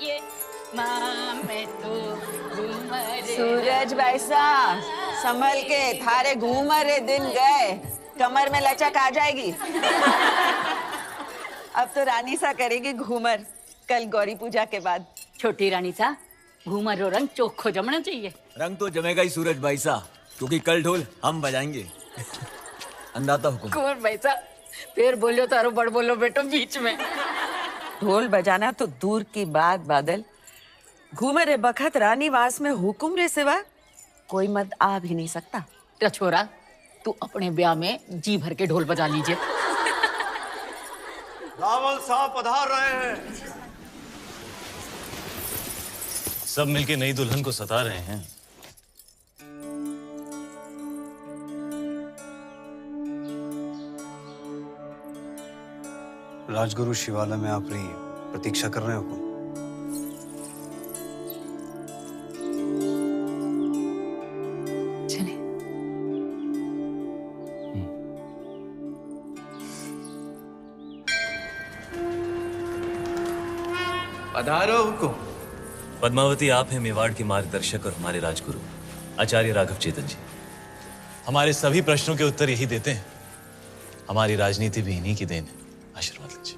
ये माँ मैं तो घूमर सूरज भाई साहब संभल के, थारे घूमर दिन गए, कमर में लचक आ जाएगी। अब तो रानी सा करेगी घूमर कल गौरी पूजा के बाद। छोटी रानी सा घूमर रो रंग चोखो जमना चाहिए। रंग तो जमेगा ही सूरज भाई साहब, क्योंकि कल ढोल हम बजाएंगे। अंदाता हुकुम। कुंवर भाई साहब फिर बोलो तारो बड़ बोलो बेटो बीच में। ढोल बजाना तो दूर की बात बादल, घूमर बखत रानी वास में हुकुम रे सिवा कोई मत आ भी नहीं सकता। तो छोरा तू अपने ब्याह में जी भर के ढोल बजा लीजिए। रावल साहब पधार रहे हैं। सब मिलके नई दुल्हन को सता रहे हैं। राजगुरु शिवालय में आप रही प्रतीक्षा कर रहे हो। चले पधारो हुकुम। पद्मावती, आप हैं मेवाड़ के मार्गदर्शक और हमारे राजगुरु आचार्य राघव चेतन जी। हमारे सभी प्रश्नों के उत्तर यही देते हैं। हमारी राजनीति भी इन्हीं की देन है। आशीर्वाद लीजिए।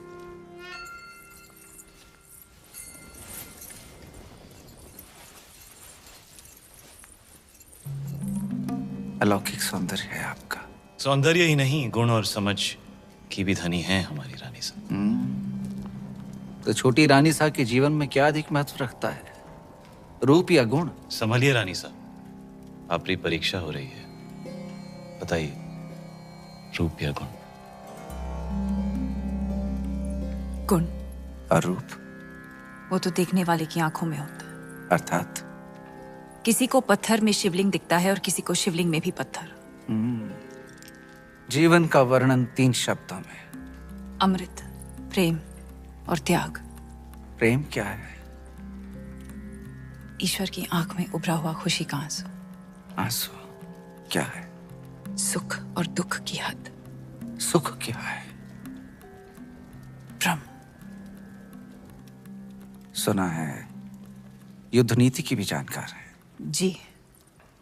अलौकिक सौंदर्य है आपका। सौंदर्य ही नहीं, गुण और समझ की भी धनी है हमारी रानी साहब। तो छोटी रानी साहब के जीवन में क्या अधिक महत्व रखता है, रूप या गुण? संभलिए रानी साहब, आपकी परीक्षा हो रही है। बताइए, रूप या गुण? गुण और रूप वो तो देखने वाले की आंखों में होता है। अर्थात किसी को पत्थर में शिवलिंग दिखता है और किसी को शिवलिंग में भी पत्थर। जीवन का वर्णन 3 शब्दों में। अमृत, प्रेम और त्याग। प्रेम क्या है? ईश्वर की आंख में उभरा हुआ खुशी का आंसू। आंसू क्या है? सुख और दुख की हद। सुख क्या है? भ्रम। सुना है युद्ध नीति की भी जानकार है। जी।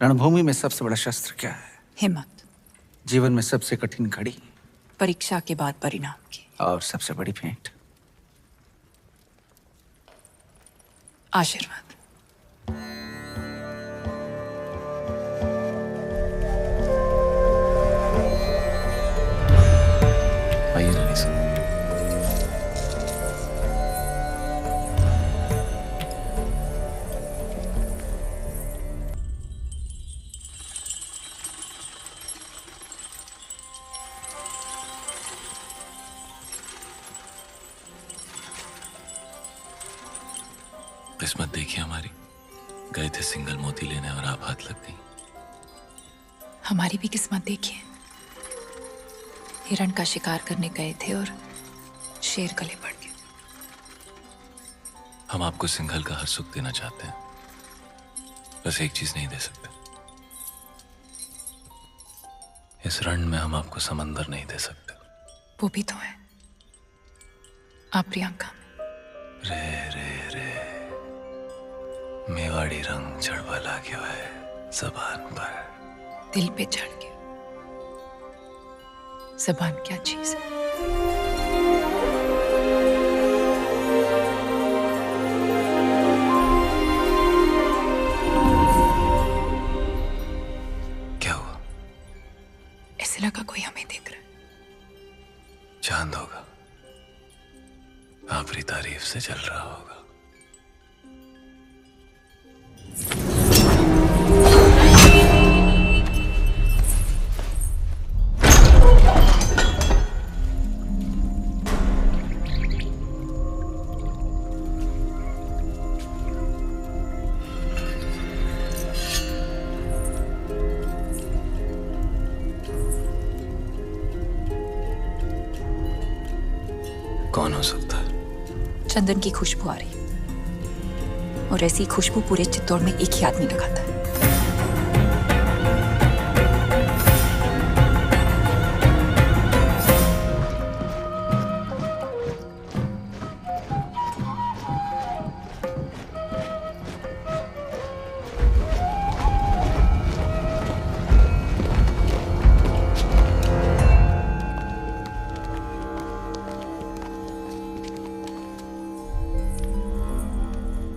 रणभूमि में सबसे बड़ा शस्त्र क्या है? हिम्मत। जीवन में सबसे कठिन घड़ी? परीक्षा के बाद परिणाम की। और सबसे बड़ी भेंट? आशीर्वाद। आइए रानी साहब। किस्मत देखिए हमारी, गए थे सिंगल मोती लेने और आप हाथ लग गई। हमारी भी किस्मत देखिए, हिरण का शिकार करने गए थे और शेर गले पड़ गए। हम आपको सिंघल का हर सुख देना चाहते हैं, बस एक चीज नहीं दे सकते। इस रण में हम आपको समंदर नहीं दे सकते। वो भी तो है आप प्रियंका। रे रे रे, मेवाड़ी रंग चढ़वा ला गया है जबान पर। दिल पे चढ़ के। जबान क्या चीज है? क्या हुआ? ऐसे लगा कोई हमें देख रहा है। चांद होगा, आपकी तारीफ से जल रहा होगा। कौन हो सकता है? चंदन की खुशबू आ रही है और ऐसी खुशबू पूरे चित्तौड़ में एक ही आदमी लगाता है।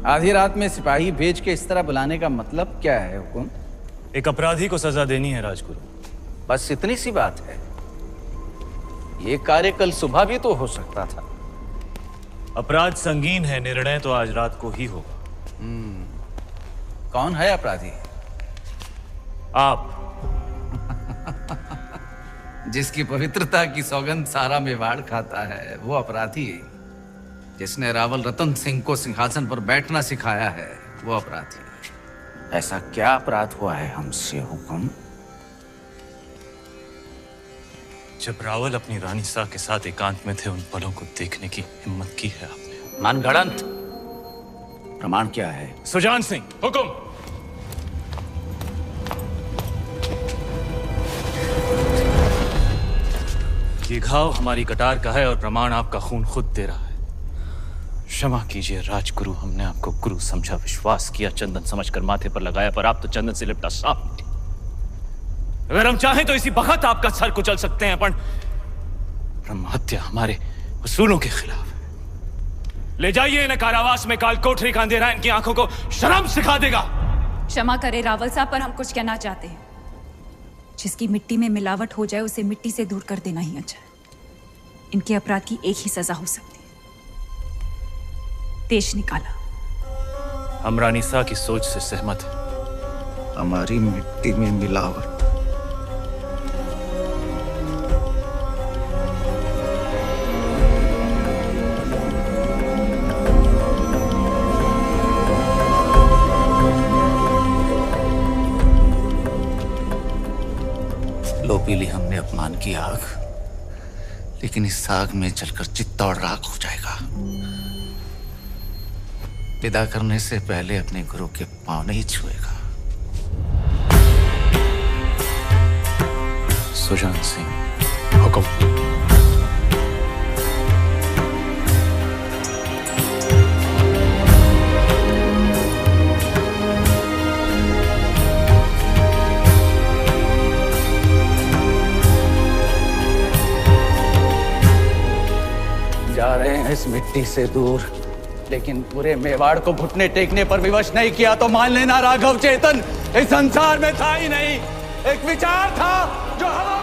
आधी रात में सिपाही भेज के इस तरह बुलाने का मतलब क्या है हुकुम? एक अपराधी को सजा देनी है राजगुरु। बस इतनी सी बात है। ये कार्य कल सुबह भी तो हो सकता था। अपराध संगीन है, निर्णय तो आज रात को ही होगा। कौन है अपराधी? आप। जिसकी पवित्रता की सौगंध सारा मेवाड़ खाता है वो अपराधी। जिसने रावल रतन सिंह को सिंहासन पर बैठना सिखाया है वो अपराधी। ऐसा क्या अपराध हुआ है हमसे हुकुम? जब रावल अपनी रानी सा के साथ एकांत में थे, उन पलों को देखने की हिम्मत की है आपने। मनगढ़ंत। प्रमाण क्या है? सुजान सिंह, हुकुम। ये घाव हमारी कटार का है और प्रमाण आपका खून खुद दे रहा है। क्षमा कीजिए राजगुरु, हमने आपको गुरु समझा, विश्वास किया, चंदन समझकर माथे पर लगाया, पर आप तो चंदन से लिपटा सांप निकले। अगर हम चाहें तो इसी बखत आपका सर कुचल सकते हैं, पर ब्रह्म हत्या हमारे उसूलों के खिलाफ है। ले जाइए इन्हें कारावास में, काल कोठरी का अंधेरा इनकी आंखों को शर्म सिखा देगा। क्षमा करे रावल साहब, पर हम कुछ कहना चाहते हैं। जिसकी मिट्टी में मिलावट हो जाए उसे मिट्टी से दूर कर देना ही अच्छा है। इनके अपराध की एक ही सजा हो सकती है, देश निकाला। हम रानी सा की सोच से सहमत हैं। हमारी मिट्टी में मिलावट। लो पी ली हमने अपमान की आग, लेकिन इस आग में जलकर चित्तौड़ राख हो जाएगा। विदा करने से पहले अपने गुरु के पांव नहीं छुएगा। सुजान सिंह, हुकुम। जा रहे हैं इस मिट्टी से दूर, लेकिन पूरे मेवाड़ को घुटने टेकने पर विवश नहीं किया तो मान लेना राघव चेतन इस संसार में था ही नहीं। एक विचार था जो हवा